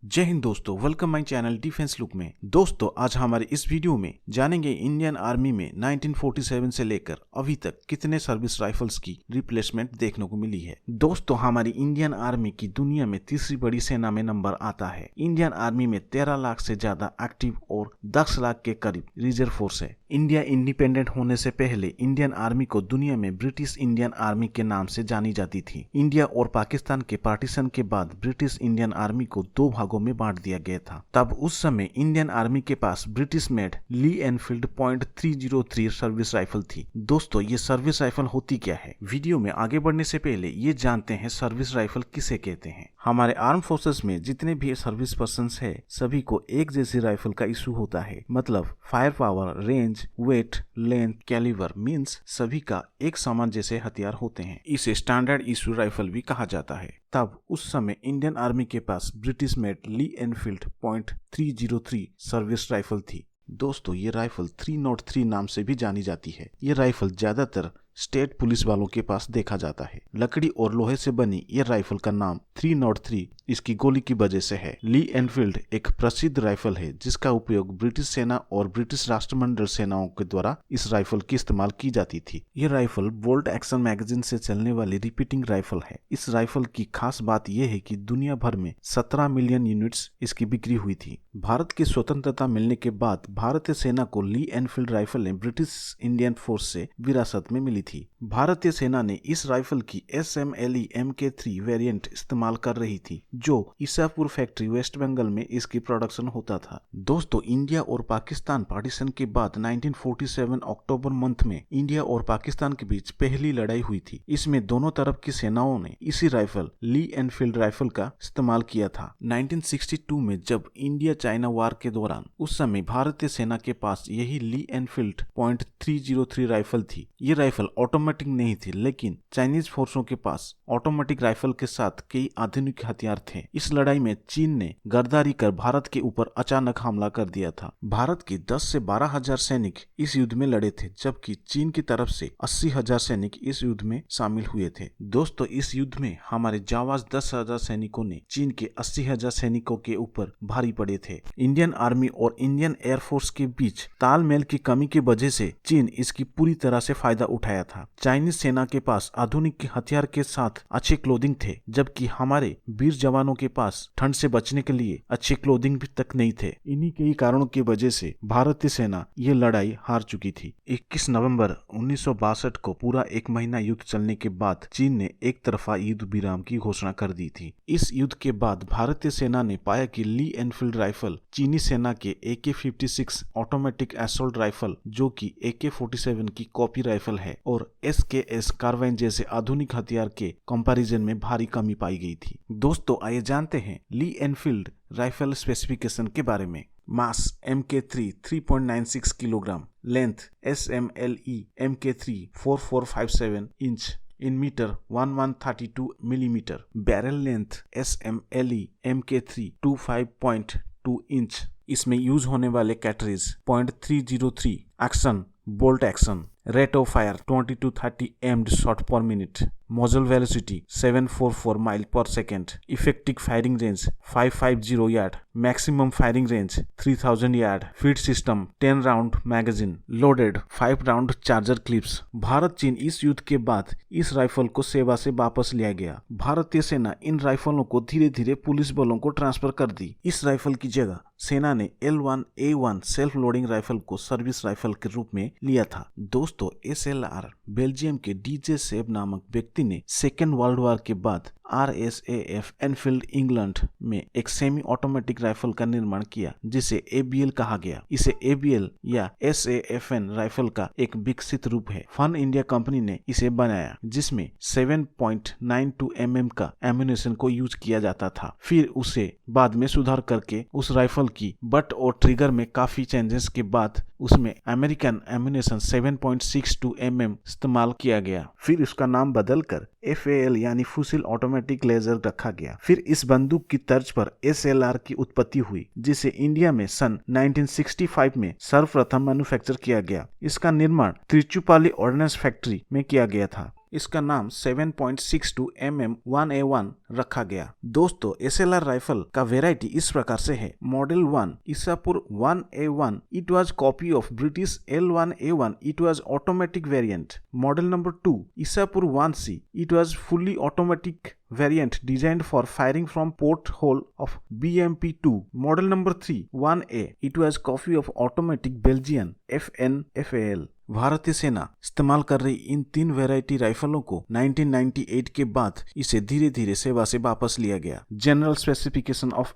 जय हिंद दोस्तों, welcome my channel defence look में। दोस्तों आज हमारे इस वीडियो में जानेंगे इंडियन आर्मी में 1947 से लेकर अभी तक कितने सर्विस राइफल्स की रिप्लेसमेंट देखने को मिली है। दोस्तों हमारी इंडियन आर्मी की दुनिया में तीसरी बड़ी सेना में नंबर आता है। इंडियन आर्मी में 13 लाख से ज्यादा एक्टिव और 10 लाख के करीब रिजर्व फोर्स है। इंडिया इंडिपेंडेंट होने से पहले इंडियन आर्मी को दुनिया में ब्रिटिश इंडियन आर्मी के नाम से जानी जाती थी। इंडिया और पाकिस्तान के पार्टीशन के बाद ब्रिटिश इंडियन आर्मी को दो भागों में बांट दिया गया था। तब उस समय इंडियन आर्मी के पास ब्रिटिश मेड ली एनफील्ड .303 सर्विस राइफल थी। दोस्तों ये सर्विस राइफल होती क्या है? वीडियो में आगे बढ़ने से पहले ये जानते हैं सर्विस राइफल किसे कहते हैं। हमारे आर्म फोर्सेस में जितने भी सर्विस पर्सन्स है सभी को एक जैसी राइफल का इशू होता है। मतलब fire power, range, weight, length, calibre means सभी का एक समान जैसे हथियार होते हैं। इसे स्टैंडर्ड इशू राइफल भी कहा जाता है। तब उस समय इंडियन आर्मी के पास ब्रिटिश मेड ली एनफील्ड .303 सर्विस राइफल थी। दोस्तों ये राइफल 303 नाम से भी जानी जाती है। ये राइफल ज्यादातर स्टेट पुलिस वालों के पास देखा जाता है। लकड़ी और लोहे से बनी ये राइफल का नाम 303 इसकी गोली की वजह से है। ली एनफील्ड एक प्रसिद्ध राइफल है जिसका उपयोग ब्रिटिश सेना और ब्रिटिश राष्ट्रमंडल सेनाओं के द्वारा इस राइफल की इस्तेमाल की जाती थी। ये राइफल बोल्ट एक्शन मैगजीन से चलने वाली रिपीटिंग राइफल है। इस राइफल की खास बात यह है कि दुनिया भर में 17 मिलियन यूनिट्स इसकी बिक्री हुई थी। भारत की स्वतंत्रता मिलने के बाद भारतीय सेना को ली एनफील्ड राइफलें ब्रिटिश इंडियन फोर्स से विरासत में मिली थी। भारतीय सेना ने इस राइफल की SMLE MK3 वेरिएंट इस्तेमाल कर रही थी जो ईसापुर फैक्ट्री वेस्ट बंगाल में इसकी प्रोडक्शन होता था। दोस्तों इंडिया और पाकिस्तान पार्टीशन के बाद 1947 अक्टूबर मंथ में इंडिया और पाकिस्तान के बीच पहली लड़ाई हुई थी। इसमें दोनों तरफ की सेनाओं ने इसी राइफल ली एनफील्ड राइफल का इस्तेमाल किया था। 1962 में जब इंडिया चाइना वार के दौरान उस समय भारतीय सेना के पास यही ली एनफील्ड .303 राइफल थी। ये राइफल ऑटोमेटिक नहीं थी लेकिन चाइनीज फोर्सों के पास ऑटोमेटिक राइफल के साथ कई आधुनिक हथियार थे। इस लड़ाई में चीन ने गद्दारी कर भारत के ऊपर अचानक हमला कर दिया था। भारत के 10 से 12 हजार सैनिक इस युद्ध में लड़े थे जबकि चीन की तरफ से 80 हजार सैनिक इस युद्ध में शामिल हुए थे। दोस्तों इस युद्ध में हमारे जाबाज 10,000 सैनिकों ने चीन के 80,000 सैनिकों के ऊपर भारी पड़े थे। इंडियन आर्मी और इंडियन एयरफोर्स के बीच तालमेल की कमी की वजह से चीन इसकी पूरी तरह से फायदा उठाया था। चाइनीज सेना के पास आधुनिक हथियार के साथ अच्छे क्लोथिंग थे जबकि हमारे वीर जवानों के पास ठंड से बचने के लिए अच्छे क्लोथिंग भी तक नहीं थे। इन्हीं के कारणों की वजह से भारतीय सेना ये लड़ाई हार चुकी थी। 21 नवंबर 1962 को पूरा एक महीना युद्ध चलने के बाद चीन ने एक तरफा युद्ध विराम की घोषणा कर दी थी। इस युद्ध के बाद भारतीय सेना ने पाया कि ली एनफील्ड राइफल चीनी सेना के AK-56 ऑटोमेटिक असॉल्ट राइफल जो कि AK-47 की कॉपी राइफल है और SKS कार्बाइन जैसे आधुनिक हथियार के कंपैरिजन में भारी कमी पाई गई थी। दोस्तों आइए जानते हैं ली एनफील्ड राइफल स्पेसिफिकेशन के बारे में। Mass MK3 3.96 kilogram, length SMLE MK3 4457 inch, in metre 1132 millimetre, barrel length SMLE MK3 25.2 inch. इसमें यूज होने वाले cartridge .303 action bolt action, rate of fire 20 to 30 aimed shot per minute, muzzle velocity 744 mile per second, effective firing range 550 yard, maximum firing range 3000 yard, feed system 10 round magazine, loaded 5 round charger clips. Bharat चीन इस युद्ध के बाद इस rifle को सेवा से वापस लिया गया। भारतीय सेना इन राइफलों को धीरे धीरे पुलिस बलों को ट्रांसफर कर दी। इस राइफल की जगह सेना ने L1A1 सेल्फ लोडिंग राइफल को सर्विस राइफल के रूप में लिया था। दोस्तों SLR बेल्जियम के DJ सेब नामक व्यक्ति ने सेकेंड वर्ल्ड वॉर के बाद RSAF एनफील्ड इंग्लैंड में एक सेमी ऑटोमेटिक राइफल का निर्माण किया जिसे ABL कहा गया। इसे ABL या SAFN राइफल का एक विकसित रूप है। फन इंडिया कंपनी ने इसे बनाया जिसमें 7.92 mm का एम्यूनेशन को यूज किया जाता था। फिर उसे बाद में सुधार करके उस राइफल की बट और ट्रिगर में काफी चेंजेस के बाद उसमें अमेरिकन एम्यूनेशन 7.62 mm इस्तेमाल किया गया। फिर उसका नाम बदलकर FAL यानी फुसिल ऑटोमेटिक लेजर रखा गया। फिर इस बंदूक की तर्ज पर SLR की उत्पत्ति हुई जिसे इंडिया में सन 1965 में सर्वप्रथम मैन्युफैक्चर किया गया। इसका निर्माण त्रिचुपाली ऑर्डिनेंस फैक्ट्री में किया गया था। इसका नाम 7.62 mm 1A1 रखा गया। दोस्तों SLR राइफल का वेराइटी इस प्रकार से है। Model 1 Isapur 1A1, it was copy of British L1A1, it was automatic variant. Model number 2 Isapur 1C, it was fully automatic variant designed for firing from porthole of BMP-2. Model number 3 1A, it was copy of automatic Belgian FNFAL. भारतीय सेना इस्तेमाल कर रही इन 3 variety राइफलों को 1998 के बाद इसे धीरे धीरे सेवा से वापस लिया गया। General specification of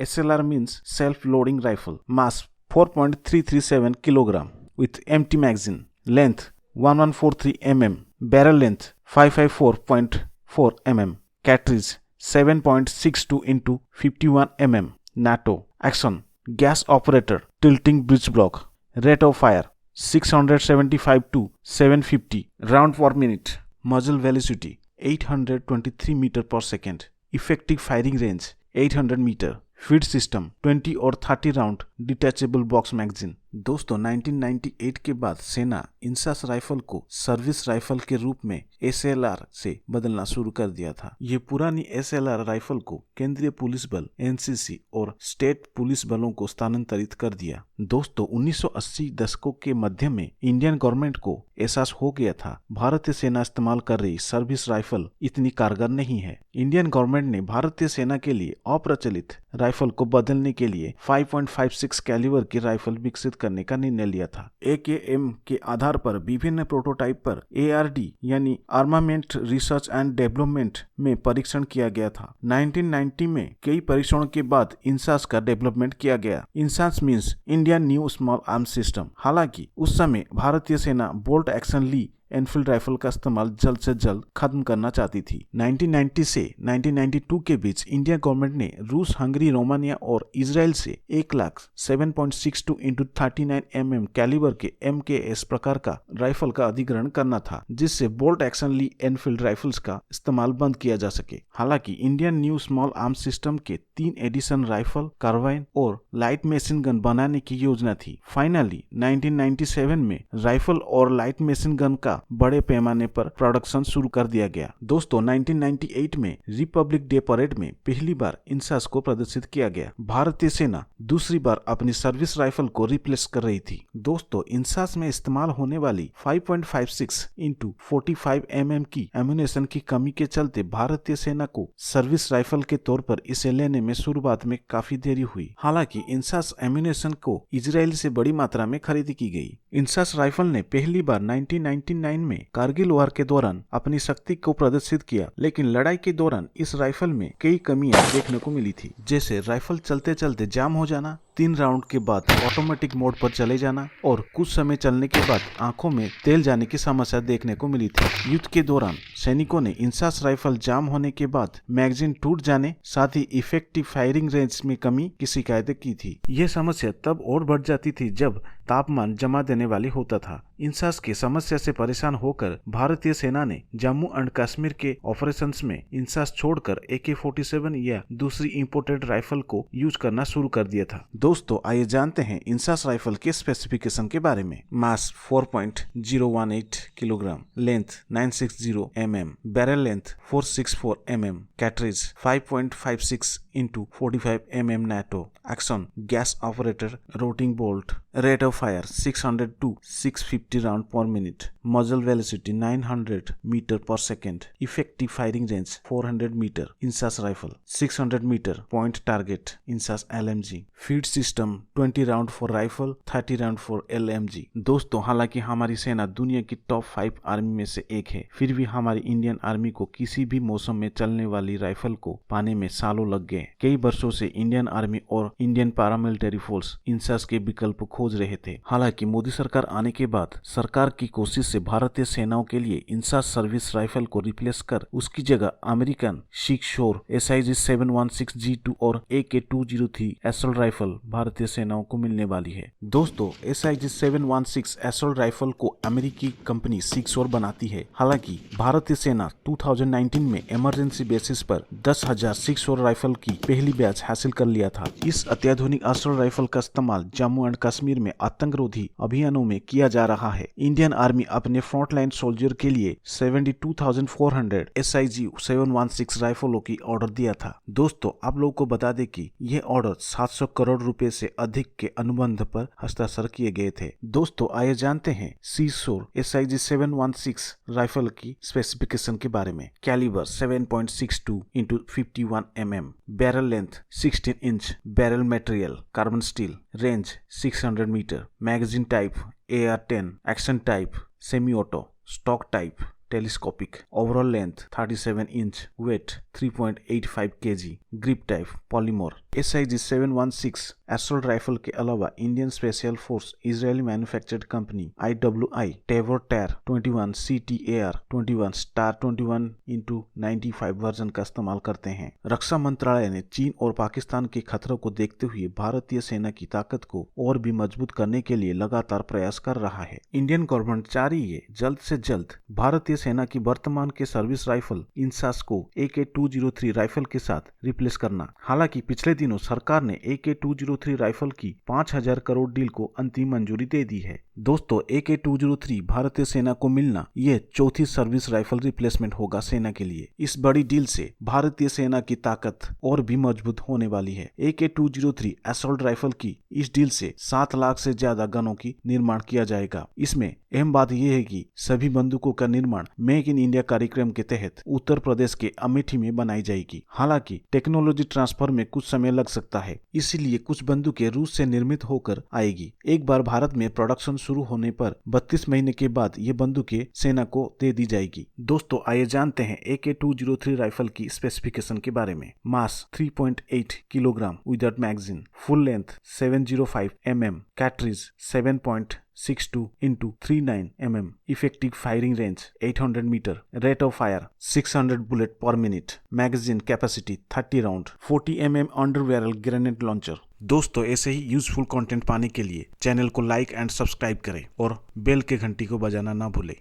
SLR means self loading rifle, mass 4.337 kilogram with empty magazine, length 1143 mm, barrel length 554.4 mm, cartridge 7.62 into 51 mm, NATO, action, gas operator, tilting breech block, rate of fire 675 to 750 round per minute, muzzle velocity 823 meter per second, effective firing range 800 meter, feed system 20 और 30 round detachable box magazine. दोस्तों 1998 के बाद सेना INSAS rifle को service rifle के रूप में SLR से बदलना शुरू कर दिया था। ये पुरानी SLR राइफल को केंद्रीय पुलिस बल NCC और स्टेट पुलिस बलों को स्थानांतरित कर दिया। दोस्तों 1980 दशकों के मध्य में इंडियन गवर्नमेंट को एहसास हो गया था भारतीय सेना इस्तेमाल कर रही सर्विस राइफल इतनी कारगर नहीं है। इंडियन गवर्नमेंट ने भारतीय सेना के लिए अप्रचलित राइफल को बदलने के लिए 5.56 कैलिबर की राइफल विकसित करने का निर्णय लिया था। AKM के आधार पर विभिन्न प्रोटोटाइप पर ARD यानी आर्मामेंट रिसर्च एंड डेवलपमेंट में परीक्षण किया गया था। 1990 में कई परीक्षणों के बाद इंसास का डेवलपमेंट किया गया। INSAS means Indian new small arms system. हालांकि उस समय भारतीय सेना बोल्ट एक्शन ली एनफील्ड राइफल का इस्तेमाल जल्द से जल्द खत्म करना चाहती थी। 1990 से 1992 के बीच इंडिया गवर्नमेंट ने रूस, हंगरी, रोमानिया और इजराइल से 1,07.62 into 39 mm कैलिबर के MKS प्रकार का राइफल का अधिग्रहण करना था, जिससे बोल्ट एक्शन ली एनफील्ड राइफल्स का इस्तेमाल बंद किया जा सके। हालांकि Indian new small arms system के 3 एडिशन राइफल, कार्बाइन और लाइट मशीन गन बनाने की योजना थी। फाइनली 1997 में राइफल और लाइट मशीन गन का बड़े पैमाने पर प्रोडक्शन शुरू कर दिया गया। दोस्तों 1998 में रिपब्लिक डे परेड में पहली बार इंसास को प्रदर्शित किया गया। भारतीय सेना दूसरी बार अपनी सर्विस राइफल को रिप्लेस कर रही थी। दोस्तों इंसास में इस्तेमाल होने वाली 5.56 into 45 mm की एम्यूनेशन की कमी के चलते भारतीय सेना को सर्विस राइफल के तौर पर इसे लेने में शुरुआत में काफी देरी हुई। हालांकि इंसास एम्यूनेशन को इजराइल से बड़ी मात्रा में खरीदी की गई। इंसास राइफल ने पहली बार 1999 में कारगिल वार के दौरान अपनी शक्ति को प्रदर्शित किया, लेकिन लड़ाई के दौरान इस राइफल में कई कमियां देखने को मिली थी, जैसे राइफल चलते चलते जाम हो जाना, 3 राउंड के बाद ऑटोमेटिक मोड पर चले जाना और कुछ समय चलने के बाद आंखों में तेल जाने की समस्या देखने को मिली थी। युद्ध के दौरान सैनिकों ने इंसास राइफल जाम होने के बाद मैगजीन टूट जाने, साथ ही इफेक्टिव फायरिंग रेंज में कमी की शिकायतें की थी। यह समस्या तब और बढ़ जाती थी जब तापमान जमा देने वाली होता था। इंसास की समस्या से परेशान होकर भारतीय सेना ने जम्मू एंड कश्मीर के ऑपरेशंस में इंसास छोड़कर AK-47 या दूसरी इंपोर्टेड राइफल को यूज करना शुरू कर दिया था। दोस्तों आइए जानते हैं इंसास राइफल के स्पेसिफिकेशन के बारे में। Mass 4.018 kilogram, length 960 mm, barrel length 464 mm, cartridge 5.56 into 45 mm NATO, action gas operator rotating bolt, rate of fire 600 to 650 round per minute, muzzle velocity 900 metre per second, effective firing range 400 metre, INSAS rifle 600 metre, point target INSAS LMG, feed system 20 round for rifle, 30 round for LMG। दोस्तों हालांकि हमारी सेना दुनिया की top 5 army में से एक है, फिर भी हमारी इंडियन आर्मी को किसी भी मौसम में चलने वाली राइफल को पाने में सालों लग गए। कई वर्षों से इंडियन आर्मी और इंडियन पैरामिलिट्री फोर्स इंसास के विकल्प खोज रहे थे। हालांकि मोदी सरकार आने के बाद सरकार की कोशिश से भारतीय सेनाओं के लिए इंसास सर्विस राइफल को रिप्लेस कर उसकी जगह अमेरिकन सिक्सशोर SIG 716G2 और AK-203 एसॉल्ट राइफल भारतीय सेनाओं को मिलने वाली है। दोस्तों SIG 716 एसॉल्ट राइफल को अमेरिकी कंपनी सिक्सशोर बनाती है। हालांकि भारतीय सेना 2019 में इमरजेंसी बेसिस पर 10,000 सिक्सशोर राइफल की की पहली बैच हासिल कर लिया था। इस अत्याधुनिक असॉल्ट राइफल का इस्तेमाल जम्मू एंड कश्मीर में आतंकरोधी अभियानों में किया जा रहा है। इंडियन आर्मी अपने फ्रंटलाइन सोल्जर के लिए 72,400 SIG 716 राइफलों की ऑर्डर दिया था। दोस्तों, आप लोगों को बता दें कि यह ऑर्डर 700 करोड़ रुपए से अधिक के अनुबंध पर हस्ताक्षर किए गए थे। दोस्तों, आइए जानते हैं सीसोर SIG 716 राइफल की स्पेसिफिकेशन के बारे में। Calibre 7.62 × 51 mm, barrel length 16 inch, barrel material carbon steel, range 600 metre, magazine type AR-10, action type semi auto, stock type telescopic, overall length 37 inch, weight 3.85 kg, grip type polymer. SIG 716 assault rifle के अलावा Indian special force Israeli manufactured company IWI Tavor TAR 21 CTAR 21 STAR 21 × 95 version का इस्तेमाल करते हैं। रक्षा मंत्रालय ने चीन और पाकिस्तान के खतरों को देखते हुए भारतीय सेना की ताकत को और भी मजबूत करने के लिए लगातार प्रयास कर रहा है। इंडियन गवर्नमेंट चाह रही है जल्द से जल्द भारतीय सेना की वर्तमान के सर्विस राइफल इंसास को AK-203 राइफल के साथ रिप्लेस करना। हालांकि पिछले दिनों सरकार ने AK-203 राइफल की 5,000 करोड़ डील को अंतिम मंजूरी दे दी है। दोस्तों, AK-203 भारतीय सेना को मिलना यह चौथी सर्विस राइफल रिप्लेसमेंट होगा सेना के लिए। इस बड़ी डील से भारतीय सेना की ताकत और भी मजबूत होने वाली है। AK-203 असॉल्ट राइफल की इस डील से 7 लाख से ज्यादा गनों की निर्माण किया जाएगा। इसमें अहम बात यह है कि सभी बंदूकों का निर्माण मेक इन इंडिया कार्यक्रम के तहत उत्तर प्रदेश के अमेठी में बनाई जाएगी। हालांकि टेक्नोलॉजी ट्रांसफर में कुछ समय लग सकता है, इसीलिए कुछ बंदूकें रूस से निर्मित होकर आएगी। एक बार भारत में प्रोडक्शन शुरू होने पर 32 महीने के बाद ये बंदूकें सेना को दे दी जाएगी। दोस्तों, आइए जानते हैं AK-203 राइफल की स्पेसिफिकेशन के बारे में। Mass 3.8 kilogram without magazine, full length 705 mm, cartridge 7.62 × 39 mm, effective firing range 800 metre, rate of fire 600 bullet per minute, magazine capacity 30 round, 40 mm under barrel grenade launcher. दोस्तों, ऐसे ही यूजफुल कंटेंट पाने के लिए channel को like and subscribe करें और bell के घंटी को बजाना ना भूलें।